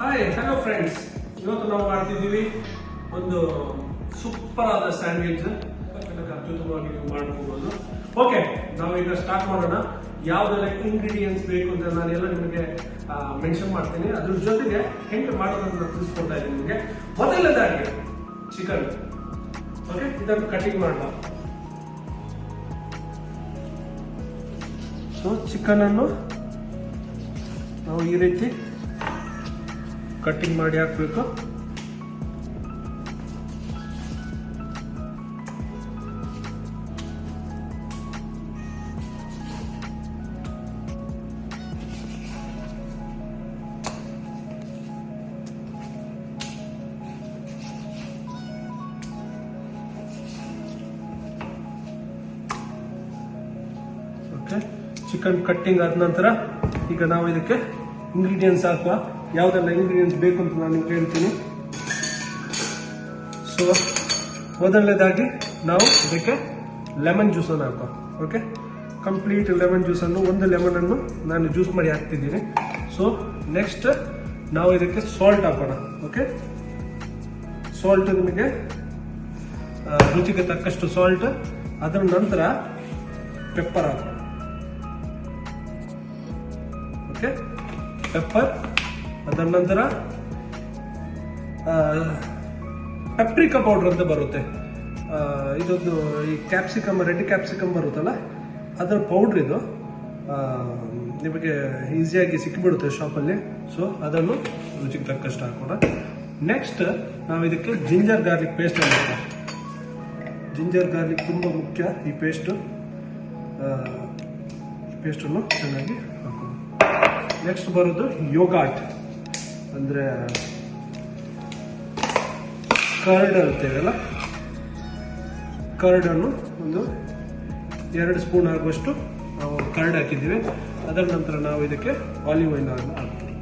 Hi hello friends, ಇವತ್ತು ನಾವು ಮಾಡ್ತಿದ್ದೀವಿ ಒಂದು ಸೂಪರ್ ಆದ ಸ್ಯಾಂಡ್ವಿಚ್. ಅತ್ಯುತ್ತಮವಾಗಿ ನೀವು ಮಾಡ್ಕೋಬಹುದು. ಓಕೆ, ನಾವೀಗ ಸ್ಟಾರ್ಟ್ ಮಾಡೋಣ. ಯಾವ್ದೆಲ್ಲ ಇಂಗ್ರೀಡಿಯೆಂಟ್ಸ್ ಬೇಕು ಅಂತ ನಾನೆಲ್ಲ ನಿಮಗೆ ಮೆನ್ಷನ್ ಮಾಡ್ತೀನಿ. ಅದ್ರ ಜೊತೆಗೆ ಹೆಂಗೆ ಮಾಡೋದನ್ನ ತಿಳಿಸ್ಕೊಡ್ತಾ ಇದ್ದೀನಿ ನಿಮಗೆ. ಮೊದಲನೇದಾಗಿ ಚಿಕನ್. ಓಕೆ, ಇದನ್ನು ಕಟಿಂಗ್ ಮಾಡೋಣ. ಸೊ ಚಿಕನ್ ಅನ್ನು ನಾವು ಈ ರೀತಿ ಕಟ್ಟಿಂಗ್ ಮಾಡಿ ಹಾಕ್ಬೇಕು. ಓಕೆ, ಚಿಕನ್ ಕಟ್ಟಿಂಗ್ ಆದ ನಂತರ ಈಗ ನಾವು ಇದಕ್ಕೆ ಇಂಗ್ರೀಡಿಯೆಂಟ್ಸ್ ಹಾಕುವ. ಯಾವುದೆಲ್ಲ ಇಂಗ್ರೀಡಿಯೆಂಟ್ಸ್ ಬೇಕು ಅಂತ ನಾನು ನಿಮ್ಗೆ ಹೇಳ್ತೀನಿ. ಸೊ ಮೊದಲನೇದಾಗಿ ನಾವು ಇದಕ್ಕೆ ಲೆಮನ್ ಜ್ಯೂಸನ್ನು ಹಾಕುವ. ಓಕೆ, ಕಂಪ್ಲೀಟ್ ಲೆಮನ್ ಜ್ಯೂಸನ್ನು, ಒಂದು ಲೆಮನ್ ಅನ್ನು ನಾನು ಜ್ಯೂಸ್ ಮಾಡಿ ಹಾಕ್ತಿದ್ದೀನಿ. ಸೊ ನೆಕ್ಸ್ಟ್ ನಾವು ಇದಕ್ಕೆ ಸಾಲ್ಟ್ ಹಾಕೋಣ. ಓಕೆ, ಸಾಲ್ಟ್ ನಿಮಗೆ ರುಚಿಗೆ ತಕ್ಕಷ್ಟು ಸಾಲ್ಟ್. ಅದರ ನಂತರ ಪೆಪ್ಪರ್ ಹಾಕೋಣ. Okay, pepper. ಅದರ ನಂತರ ಪೆಪ್ರಿಕಾ ಪೌಡರ್ ಅಂತ ಬರುತ್ತೆ. ಇದೊಂದು ಈ ಕ್ಯಾಪ್ಸಿಕಮ್, ರೆಡ್ ಕ್ಯಾಪ್ಸಿಕಮ್ ಬರುತ್ತಲ್ಲ, ಅದರ ಪೌಡ್ರ್ ಇದು. ನಿಮಗೆ ಈಸಿಯಾಗಿ ಸಿಕ್ಕಿಬಿಡುತ್ತೆ ಶಾಪಲ್ಲಿ. ಸೊ ಅದನ್ನು ರುಚಿಗೆ ತಕ್ಕಷ್ಟು ಹಾಕೋಣ. ನೆಕ್ಸ್ಟ್ ನಾವು ಇದಕ್ಕೆ ಜಿಂಜರ್ ಗಾರ್ಲಿಕ್ ಪೇಸ್ಟ್ ಹಾಕೋಣ. ಜಿಂಜರ್ ಗಾರ್ಲಿಕ್ ತುಂಬ ಮುಖ್ಯ. ಈ ಪೇಸ್ಟನ್ನು ಚೆನ್ನಾಗಿ ಹಾಕೋಣ. ನೆಕ್ಸ್ಟ್ ಬರೋದು ಯೋಗಾಟ್, ಅಂದರೆ ಕರ್ಡ್ ಅಂತೇವಲ್ಲ, ಕರ್ಡನ್ನು ಒಂದು 2 ಸ್ಪೂನ್ ಆಗುವಷ್ಟು ನಾವು ಕರ್ಡ್ ಹಾಕಿದ್ದೀವಿ. ಅದರ ನಂತರ ನಾವು ಇದಕ್ಕೆ ಆಲಿವ್ ಆಯಿಲ್ ಹಾಕ್ತೀವಿ.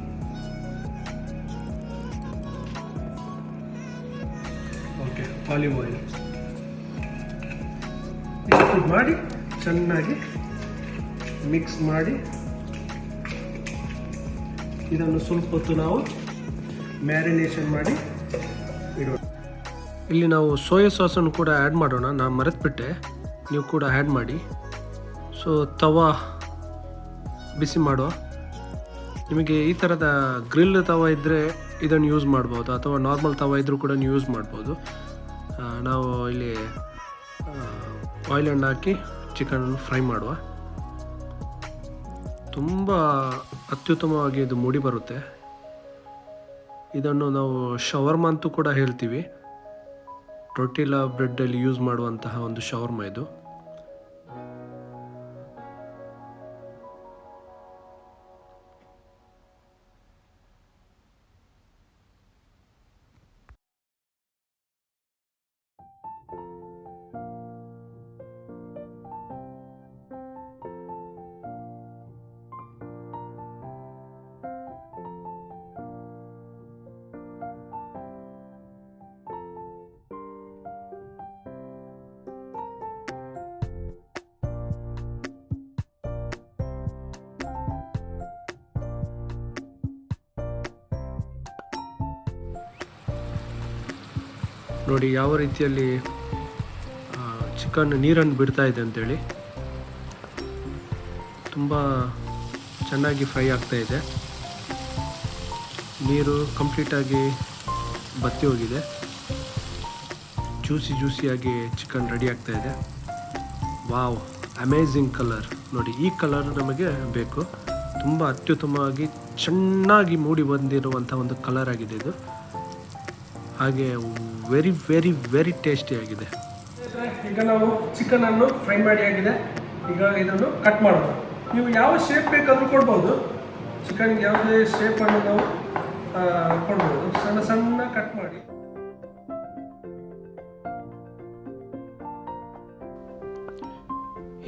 ಓಕೆ, ಆಲಿವ್ ಆಯಿಲ್ ಇಷ್ಟು ಮಾಡಿ ಚೆನ್ನಾಗಿ ಮಿಕ್ಸ್ ಮಾಡಿ ಇದನ್ನು ಸ್ವಲ್ಪ ಹೊತ್ತು ನಾವು ಮ್ಯಾರಿನೇಷನ್ ಮಾಡಿ ಇಡೋಣ. ಇಲ್ಲಿ ನಾವು ಸೋಯಾ ಸಾಸನ್ನು ಕೂಡ ಆ್ಯಡ್ ಮಾಡೋಣ. ನಾನು ಮರೆತುಬಿಟ್ಟೆ, ನೀವು ಕೂಡ ಆ್ಯಡ್ ಮಾಡಿ. ಸೊ ತವಾ ಬಿಸಿ ಮಾಡುವ. ನಿಮಗೆ ಈ ಥರದ ಗ್ರಿಲ್ ತವಾ ಇದ್ದರೆ ಇದನ್ನು ಯೂಸ್ ಮಾಡ್ಬೋದು, ಅಥವಾ ನಾರ್ಮಲ್ ತವಾ ಇದ್ದರೂ ಕೂಡ ನೀವು ಯೂಸ್ ಮಾಡ್ಬೋದು. ನಾವು ಇಲ್ಲಿ ಆಯಿಲನ್ನು ಹಾಕಿ ಚಿಕನನ್ನು ಫ್ರೈ ಮಾಡುವ. ತುಂಬ ಅತ್ಯುತ್ತಮವಾಗಿ ಇದು ಮೂಡಿ ಬರುತ್ತೆ. ಇದನ್ನು ನಾವು ಶವರ್ಮ ಅಂತೂ ಕೂಡ ಹೇಳ್ತೀವಿ. ಟೊರ್ಟಿಲಾ ಬ್ರೆಡ್ಡಲ್ಲಿ ಯೂಸ್ ಮಾಡುವಂತಹ ಒಂದು ಶವರ್ಮ ಇದು. ನೋಡಿ ಯಾವ ರೀತಿಯಲ್ಲಿ ಚಿಕನ್ ನೀರನ್ನು ಬಿಡ್ತಾ ಇದೆ ಅಂತೇಳಿ. ತುಂಬ ಚೆನ್ನಾಗಿ ಫ್ರೈ ಆಗ್ತಾ ಇದೆ. ನೀರು ಕಂಪ್ಲೀಟಾಗಿ ಬತ್ತಿ ಹೋಗಿದೆ. ಜ್ಯೂಸಿಯಾಗಿ ಚಿಕನ್ ರೆಡಿ ಆಗ್ತಾ ಇದೆ. Wow, amazing colour. ನೋಡಿ, ಈ ಕಲರ್ ನಮಗೆ ಬೇಕು. ತುಂಬ ಅತ್ಯುತ್ತಮವಾಗಿ ಚೆನ್ನಾಗಿ ಮೂಡಿ ಬಂದಿರುವಂಥ ಒಂದು ಕಲರ್ ಆಗಿದೆ ಇದು. ಹಾಗೆ ವೆರಿ ವೆರಿ ವೆರಿ ಟೇಸ್ಟಿ ಆಗಿದೆ. ಈಗ ನಾವು ಚಿಕನ್ ಅನ್ನು ಫ್ರೈ ಮಾಡಿ ಆಗಿದೆ. ಈಗ ಇದನ್ನು ಕಟ್ ಮಾಡೋಣ. ನೀವು ಯಾವ ಶೇಪ್ ಬೇಕಾದರೂ ಕೊಡ್ಬೋದು. ಚಿಕನ್ಗೆ ಯಾವುದೇ ಶೇಪನ್ನು ನಾವು ಕೊಡ್ಬೋದು. ಸಣ್ಣ ಸಣ್ಣ ಕಟ್ ಮಾಡಿ.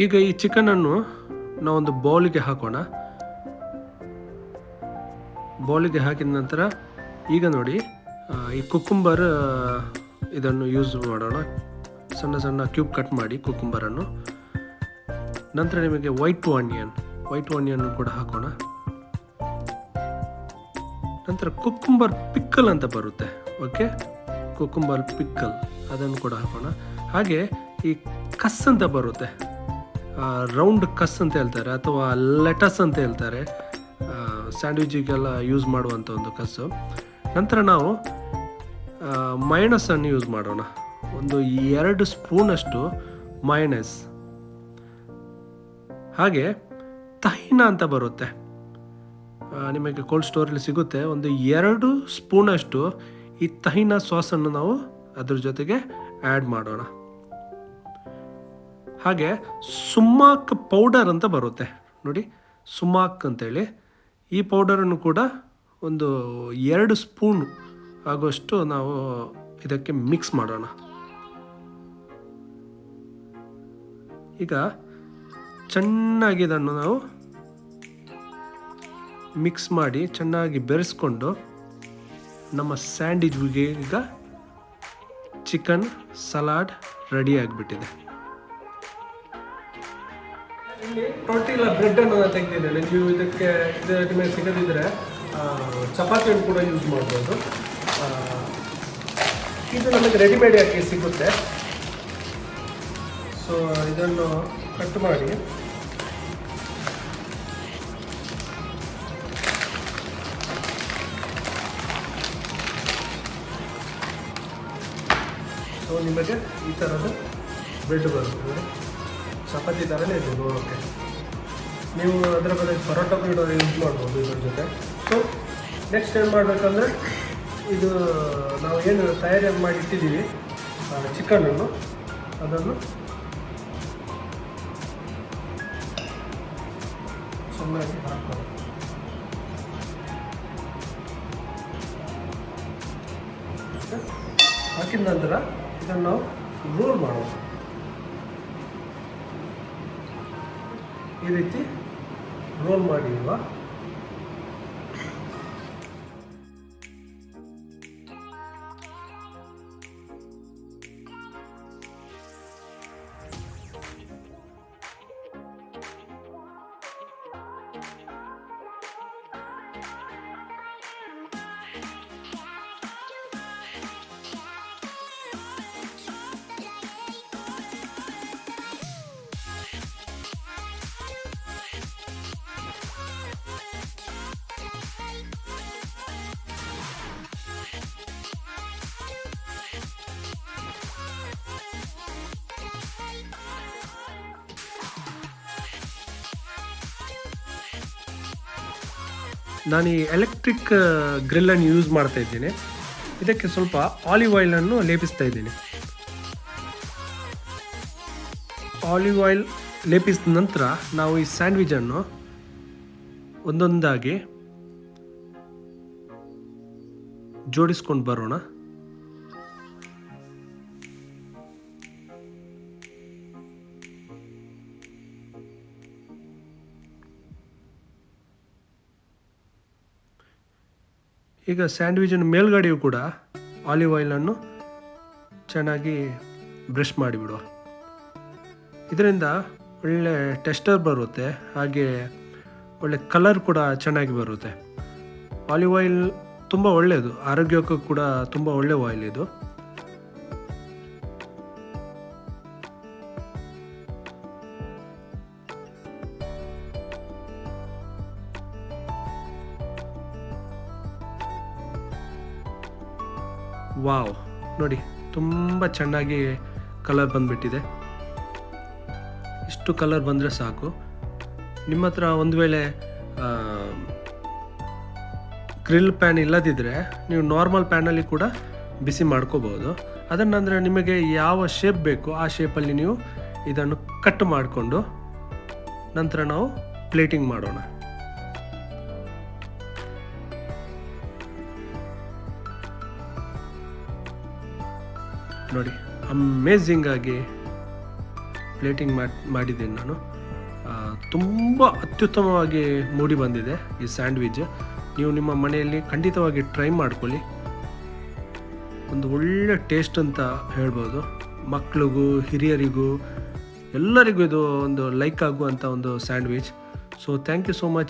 ಈಗ ಈ ಚಿಕನನ್ನು ನಾವೊಂದು ಬೌಲಿಗೆ ಹಾಕೋಣ. ಬೌಲಿಗೆ ಹಾಕಿದ ನಂತರ ಈಗ ನೋಡಿ, ಈ ಕುಕ್ಕುಂಬರ್ ಇದನ್ನು ಯೂಸ್ ಮಾಡೋಣ. ಸಣ್ಣ ಸಣ್ಣ ಕ್ಯೂಬ್ ಕಟ್ ಮಾಡಿ ಕುಕ್ಕುಂಬರನ್ನು. ನಂತರ ನಿಮಗೆ ವೈಟ್ ಆನಿಯನ್ ಕೂಡ ಹಾಕೋಣ. ನಂತರ ಕುಕ್ಕುಂಬರ್ ಪಿಕ್ಕಲ್ ಅಂತ ಬರುತ್ತೆ. ಓಕೆ, ಕುಕ್ಕುಂಬರ್ ಪಿಕ್ಕಲ್ ಅದನ್ನು ಕೂಡ ಹಾಕೋಣ. ಹಾಗೆ ಈ ಕಸ್ ಅಂತ ಬರುತ್ತೆ, ರೌಂಡ್ ಕಸ್ ಅಂತ ಹೇಳ್ತಾರೆ ಅಥವಾ ಲೆಟಸ್ ಅಂತ ಹೇಳ್ತಾರೆ, ಸ್ಯಾಂಡ್ವಿಚಿಗೆಲ್ಲ ಯೂಸ್ ಮಾಡುವಂಥ ಒಂದು ಕಸ್ಸು. ನಂತರ ನಾವು ಮಯನಸನ್ನು ಯೂಸ್ ಮಾಡೋಣ. ಒಂದು 2 ಸ್ಪೂನಷ್ಟು ಮಯನಸ್. ಹಾಗೆ ತಹಿನ ಅಂತ ಬರುತ್ತೆ, ನಿಮಗೆ ಕೋಲ್ಡ್ ಸ್ಟೋರಲ್ಲಿ ಸಿಗುತ್ತೆ. ಒಂದು 2 ಸ್ಪೂನಷ್ಟು ಈ ತಹಿನ ಸಾಸನ್ನು ನಾವು ಅದ್ರ ಜೊತೆಗೆ ಆ್ಯಡ್ ಮಾಡೋಣ. ಹಾಗೆ ಸುಮಾಕ್ ಪೌಡರ್ ಅಂತ ಬರುತ್ತೆ ನೋಡಿ, ಸುಮಾಕ್ ಅಂತೇಳಿ. ಈ ಪೌಡರನ್ನು ಕೂಡ ಒಂದು 2 ಸ್ಪೂನ್ ಆಗುವಷ್ಟು ನಾವು ಇದಕ್ಕೆ ಮಿಕ್ಸ್ ಮಾಡೋಣ. ಈಗ ಚೆನ್ನಾಗಿ ಇದನ್ನು ನಾವು ಮಿಕ್ಸ್ ಮಾಡಿ ಚೆನ್ನಾಗಿ ಬೆರೆಸ್ಕೊಂಡು ನಮ್ಮ ಸ್ಯಾಂಡ್ವಿಚ್ಗೆ ಈಗ ಚಿಕನ್ ಸಲಾಡ್ ರೆಡಿ ಆಗಿಬಿಟ್ಟಿದೆ. ಇಲ್ಲಿ ಟೊರ್ಟಿಲಾ ಬ್ರೆಡ್ಡನ್ನು ತೆಗೆದಿದ್ದೇನೆ. ನೀವು ಇದರ ಮೇಲೆ ಸಿಗದಿದ್ದರೆ ಚಪಾತಿಯನ್ನು ಕೂಡ ಯೂಸ್ ಮಾಡ್ಬೋದು. ಇದು ನಮಗೆ ರೆಡಿಮೇಡಾಗಿ ಸಿಗುತ್ತೆ. ಸೊ ಇದನ್ನು ಕಟ್ ಮಾಡಿ ನಿಮಗೆ ಈ ಥರದ ಬ್ರೆಡ್ ಬರುತ್ತೆ ನೋಡಿ, ಚಪಾತಿ ಥರನೇ ಇದೆ ನೋಡೋಕ್ಕೆ. ನೀವು ಅದರ ಬದಲು ಪರೋಟ ಕೂಡ ಯೂಸ್ ಮಾಡ್ಬೋದು ಇದ್ರ ಜೊತೆ. ಸೊ ನೆಕ್ಸ್ಟ್ ಏನು ಮಾಡಬೇಕಂದ್ರೆ, ಇದು ನಾವು ಏನು ತಯಾರಿ ಮಾಡಿ ಇಟ್ಟಿದ್ದೀವಿ ಚಿಕನನ್ನು, ಅದನ್ನು ಚೆನ್ನಾಗಿ ಹಾಕೋದು. ಹಾಕಿದ ನಂತರ ಇದನ್ನು ನಾವು ರೋಲ್ ಮಾಡೋಣ. ಈ ರೀತಿ ರೋಲ್ ಮಾಡಿ ಇಲ್ವಾ. ನಾನು ಈ ಎಲೆಕ್ಟ್ರಿಕ್ ಗ್ರಿಲ್ಲನ್ನು ಯೂಸ್ ಮಾಡ್ತಾ ಇದ್ದೀನಿ. ಇದಕ್ಕೆ ಸ್ವಲ್ಪ ಆಲಿವ್ ಆಯಿಲನ್ನು ಲೇಪಿಸ್ತಾ ಇದ್ದೀನಿ. ಆಲಿವ್ ಆಯಿಲ್ ಲೇಪಿಸಿದ ನಂತರ ನಾವು ಈ ಸ್ಯಾಂಡ್ವಿಚನ್ನು ಒಂದೊಂದಾಗಿ ಜೋಡಿಸ್ಕೊಂಡು ಬರೋಣ. ಈಗ ಸ್ಯಾಂಡ್ವಿಚಿನ ಮೇಲ್ಗಡೆಯೂ ಕೂಡ ಆಲಿವ್ ಆಯಿಲನ್ನು ಚೆನ್ನಾಗಿ ಬ್ರಷ್ ಮಾಡಿಬಿಡುವ. ಇದರಿಂದ ಒಳ್ಳೆ ಟೆಕ್ಸ್ಚರ್ ಬರುತ್ತೆ, ಹಾಗೆ ಒಳ್ಳೆ ಕಲರ್ ಕೂಡ ಚೆನ್ನಾಗಿ ಬರುತ್ತೆ. ಆಲಿವ್ ಆಯಿಲ್ ತುಂಬ ಒಳ್ಳೆಯದು, ಆರೋಗ್ಯಕ್ಕೂ ಕೂಡ ತುಂಬ ಒಳ್ಳೆಯ ಆಯಿಲ್ ಇದು. ವಾವ್, ನೋಡಿ ತುಂಬ ಚೆನ್ನಾಗಿ ಕಲರ್ ಬಂದುಬಿಟ್ಟಿದೆ. ಇಷ್ಟು ಕಲರ್ ಬಂದರೆ ಸಾಕು. ನಿಮ್ಮ ಹತ್ರ ಒಂದು ವೇಳೆ ಗ್ರಿಲ್ ಪ್ಯಾನ್ ಇಲ್ಲದಿದ್ದರೆ ನೀವು ನಾರ್ಮಲ್ ಪ್ಯಾನಲ್ಲಿ ಕೂಡ ಬಿಸಿ ಮಾಡ್ಕೋಬೋದು. ಅದನ್ನಂದರೆ ನಿಮಗೆ ಯಾವ ಶೇಪ್ ಬೇಕೋ ಆ ಶೇಪಲ್ಲಿ ನೀವು ಇದನ್ನು ಕಟ್ ಮಾಡಿಕೊಂಡು ನಂತರ ನಾವು ಪ್ಲೇಟಿಂಗ್ ಮಾಡೋಣ. ನೋಡಿ, ಅಮೇಝಿಂಗ್ ಆಗಿ ಪ್ಲೇಟಿಂಗ್ ಮಾಡಿದ್ದೀನಿ ನಾನು. ತುಂಬ ಅತ್ಯುತ್ತಮವಾಗಿ ಮೂಡಿ ಬಂದಿದೆ ಈ ಸ್ಯಾಂಡ್ವಿಚ್. ನೀವು ನಿಮ್ಮ ಮನೆಯಲ್ಲಿ ಖಂಡಿತವಾಗಿ ಟ್ರೈ ಮಾಡ್ಕೊಳ್ಳಿ. ಒಂದು ಒಳ್ಳೆ ಟೇಸ್ಟ್ ಅಂತ ಹೇಳ್ಬೋದು. ಮಕ್ಕಳಿಗೂ ಹಿರಿಯರಿಗೂ ಎಲ್ಲರಿಗೂ ಇದು ಒಂದು ಲೈಕ್ ಆಗುವಂಥ ಒಂದು sandwich. So thank you so much.